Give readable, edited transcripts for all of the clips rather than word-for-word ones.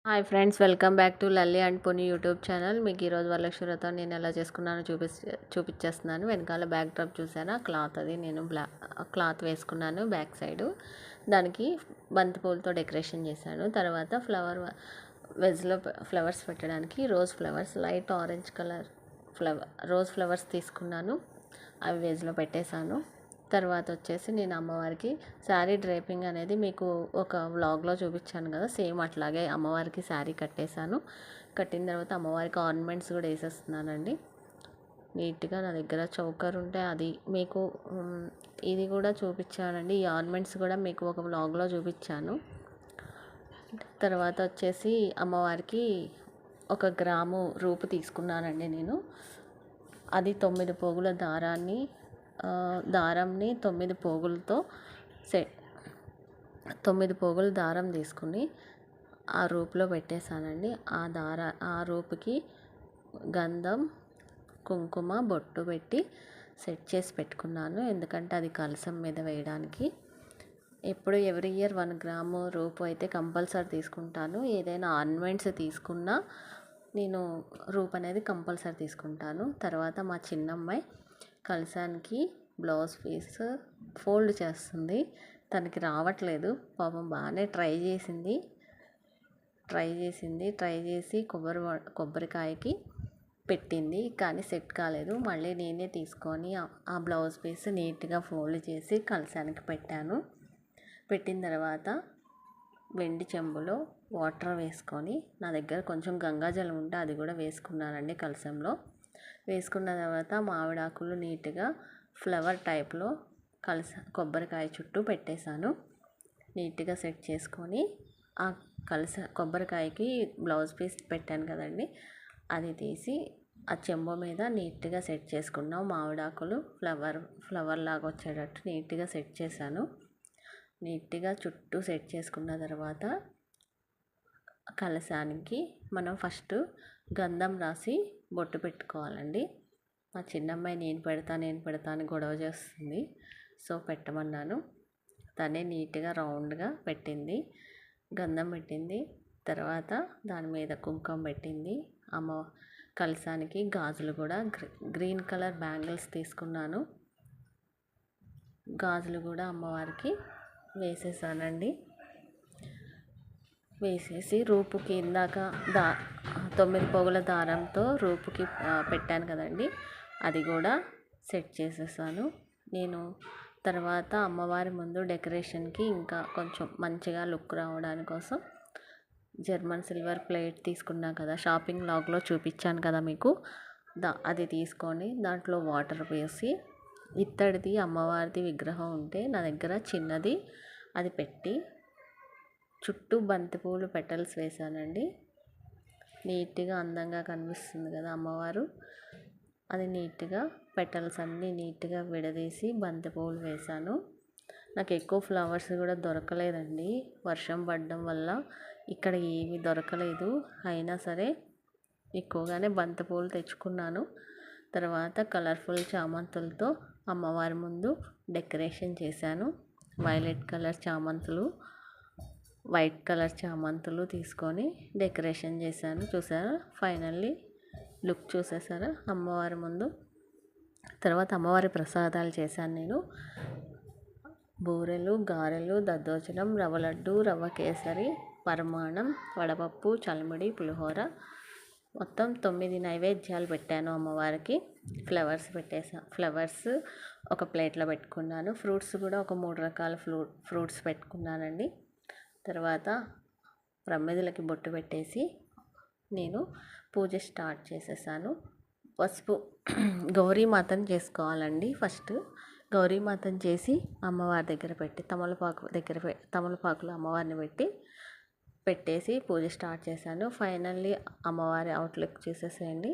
Hi friends, welcome back to Lalli and Poni YouTube channel. మీకు ఈరోజు వరలక్ష్మి వ్రతం నేను ఎలా చేసుకున్నానో చూపించేస్తున్నాను. వెనకాల బ్యాక్ డ్రాప్ చూసారా, క్లాత్ అది నేను క్లాత్ వేసుకున్నాను బ్యాక్ సైడు. దానికి బంతిపూలతో డెకరేషన్ చేశాను. తర్వాత వెజ్లో ఫ్లవర్స్ పెట్టడానికి rose flowers, light orange colour rose flowers తీసుకున్నాను. అవి వెజ్లో పెట్టేశాను. తర్వాత వచ్చేసి నేను అమ్మవారికి శారీ డ్రేపింగ్ అనేది మీకు ఒక వ్లాగ్లో చూపించాను కదా, సేమ్ అట్లాగే అమ్మవారికి శారీ కట్టేశాను. కట్టిన తర్వాత అమ్మవారికి ఆర్నమెంట్స్ కూడా వేసేస్తున్నానండి. నీట్గా నా దగ్గర చౌకర్ ఉంటే అది మీకు ఇది కూడా చూపించానండి. ఈ ఆర్నమెంట్స్ కూడా మీకు ఒక వ్లాగ్లో చూపించాను. తర్వాత వచ్చేసి అమ్మవారికి 1 గ్రాము రూపు తీసుకున్నానండి నేను. అది 9 పోగుల దారంని 9 పోగులతో 9 పోగులు దారం తీసుకుని ఆ రూపులో పెట్టేశానండి. ఆ రూపుకి గంధం, కుంకుమ, బొట్టు పెట్టి సెట్ చేసి పెట్టుకున్నాను. ఎందుకంటే అది కలశం మీద వేయడానికి. ఎప్పుడు ఎవ్రీ ఇయర్ 1 గ్రాము రూపు అయితే కంపల్సరీ తీసుకుంటాను. ఏదైనా ఆర్నమెంట్స్ తీసుకున్నా నేను రూపు అనేది కంపల్సరీ తీసుకుంటాను. తర్వాత మా చిన్నమ్మాయి కలశానికి బ్లౌజ్ పీస్ ఫోల్డ్ చేస్తుంది. తనకి రావట్లేదు పాపం. బాగానే ట్రై చేసి కొబ్బరికాయకి పెట్టింది, కానీ సెట్ కాలేదు. మళ్ళీ నేనే తీసుకొని ఆ బ్లౌజ్ పీస్ నీట్గా ఫోల్డ్ చేసి కలశానికి పెట్టాను. పెట్టిన తర్వాత వెండి చెంబులో వాటర్ వేసుకొని, నా దగ్గర కొంచెం గంగాజలం ఉంటే అది కూడా వేసుకున్నానండి కలశంలో. వేసుకున్న తర్వాత మామిడాకులు నీట్గా ఫ్లవర్ టైప్లో కొబ్బరికాయ చుట్టూ పెట్టేశాను. నీట్గా సెట్ చేసుకొని ఆ కొబ్బరికాయకి బ్లౌజ్ పీస్ పెట్టాను కదండి, అది తీసి ఆ చెంబు మీద నీట్గా సెట్ చేసుకున్నాం. మామిడాకులు ఫ్లవర్ లాగా వచ్చేటట్టు నీట్గా సెట్ చేశాను. నీట్గా చుట్టూ సెట్ చేసుకున్న తర్వాత కలశానికి మనం ఫస్ట్ గంధం రాసి బొట్టు పెట్టుకోవాలండి. మా చిన్నమ్మాయి నేను పెడతా అని గొడవ చేస్తుంది. సో పెట్టమన్నాను. తనే నీట్గా రౌండ్గా పెట్టింది, గంధం పెట్టింది. తర్వాత దాని మీద కుంకుమ పెట్టింది. కలశానికి గాజులు కూడా గ్రీన్ కలర్ బ్యాంగిల్స్ తీసుకున్నాను. గాజులు కూడా అమ్మవారికి వేసేసానండి. వేసేసి రూపుకి ఇందాక 9 పోగుల దారంతో రూపుకి పెట్టాను కదండి, అది కూడా సెట్ చేసేసాను నేను. తర్వాత అమ్మవారి ముందు డెకరేషన్కి ఇంకా కొంచెం మంచిగా లుక్ రావడానికి కోసం జర్మన్ సిల్వర్ ప్లేట్ తీసుకున్నా కదా, షాపింగ్ లాగ్లో చూపించాను కదా మీకు. అది తీసుకొని దాంట్లో వాటర్ వేసి, ఇత్తడిది అమ్మవారిది విగ్రహం ఉంటే నా దగ్గర చిన్నది, అది పెట్టి చుట్టూ బంతిపూలు పెటల్స్ వేసానండి. నీట్గా అందంగా కనిపిస్తుంది కదా అమ్మవారు. అది నీట్గా పెటల్స్ అన్నీ నీట్గా విడదీసి బంతిపూలు వేశాను. నాకు ఎక్కువ ఫ్లవర్స్ కూడా దొరకలేదండి, వర్షం పడడం వల్ల ఇక్కడ ఏమీ దొరకలేదు. అయినా సరే ఎక్కువగానే బంతిపూలు తెచ్చుకున్నాను. తర్వాత కలర్ఫుల్ చామంతులతో అమ్మవారి ముందు డెకరేషన్ చేశాను. వైలెట్ కలర్ చామంతులు, వైట్ కలర్ చామంతులు తీసుకొని డెకరేషన్ చేశాను. చూసారా, ఫైనల్లీ లుక్ చూసేసారా అమ్మవారి ముందు. తర్వాత అమ్మవారి ప్రసాదాలు చేశాను నేను. బూరెలు, గారెలు, దద్దోజనం, రవ్వ లడ్డు, రవ్వ కేసరి, పరమాణం, వడపప్పు, చలిమిడి, పులిహోర, మొత్తం 9 నైవేద్యాలు పెట్టాను అమ్మవారికి. ఫ్లవర్స్ ఒక ప్లేట్లో పెట్టుకున్నాను. ఫ్రూట్స్ కూడా ఒక 3 రకాల ఫ్రూట్స్ పెట్టుకున్నానండి. తర్వాత ప్రమిదలకి బొట్టు పెట్టేసి నేను పూజ స్టార్ట్ చేసేసాను. పసుపు గౌరీమాతను చేసుకోవాలండి. ఫస్ట్ గౌరీమాతను చేసి అమ్మవారి దగ్గర పెట్టి తమలపాకులో అమ్మవారిని పెట్టేసి పూజ స్టార్ట్ చేశాను. ఫైనల్లీ అమ్మవారి అవుట్లుక్ చూసేసేయండి,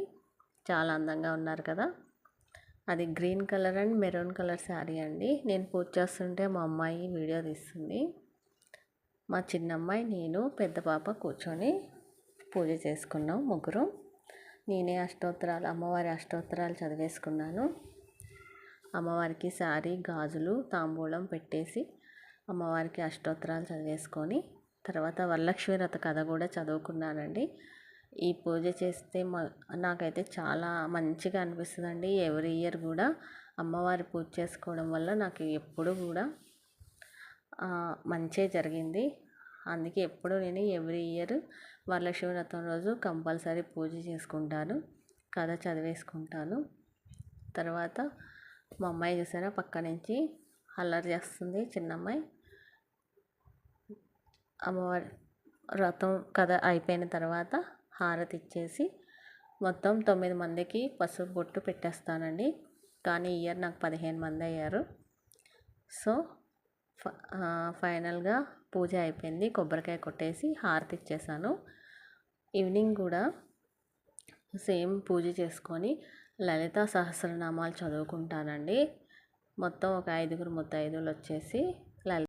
చాలా అందంగా ఉన్నారు కదా. అది green colour and maroon colour sari అండి. నేను పూజ చేస్తుంటే మా అమ్మాయి వీడియో తీస్తుంది. మా చిన్నమ్మాయి, నేను, పెద్ద పాప కూర్చొని పూజ చేసుకున్నాం ముగ్గురు. నేనే అమ్మవారి అష్టోత్తరాలు చదివేసుకున్నాను. అమ్మవారికి శారీ, గాజులు, తాంబూలం పెట్టేసి అమ్మవారికి అష్టోత్తరాలు చదివేసుకొని తర్వాత వరలక్ష్మి వ్రత కథ కూడా చదువుకున్నానండి. ఈ పూజ చేస్తే నాకైతే చాలా మంచిగా అనిపిస్తుందండి. ఎవ్రీ ఇయర్ కూడా అమ్మవారి పూజ చేసుకోవడం వల్ల నాకు ఎప్పుడు కూడా మంచే జరిగింది. అందుకే ఎప్పుడు నేను ఎవ్రీ ఇయర్ వరలక్ష్మి వ్రతం రోజు కంపల్సరీ పూజ చేసుకుంటాను, కథ చదివేసుకుంటాను. తర్వాత మా అమ్మాయి చూసారా పక్క నుంచి అల్లరి చేస్తుంది, చిన్నమ్మాయి. అమ్మవారి వ్రతం కథ అయిపోయిన తర్వాత హారతి ఇచ్చేసి మొత్తం 9 మందికి పసుపు బొట్టు పెట్టేస్తానండి. కానీ ఈ ఇయర్ నాకు 15 మంది అయ్యారు. సో ఫైనల్గా పూజ అయిపోయింది. కొబ్బరికాయ కొట్టేసి హారతి ఇచ్చేసాను. ఈవినింగ్ కూడా సేమ్ పూజ చేసుకొని లలితా సహస్రనామాలు చదువుకుంటానండి. మొత్తం ఒక 5 ముత్తైదువులు వచ్చేసి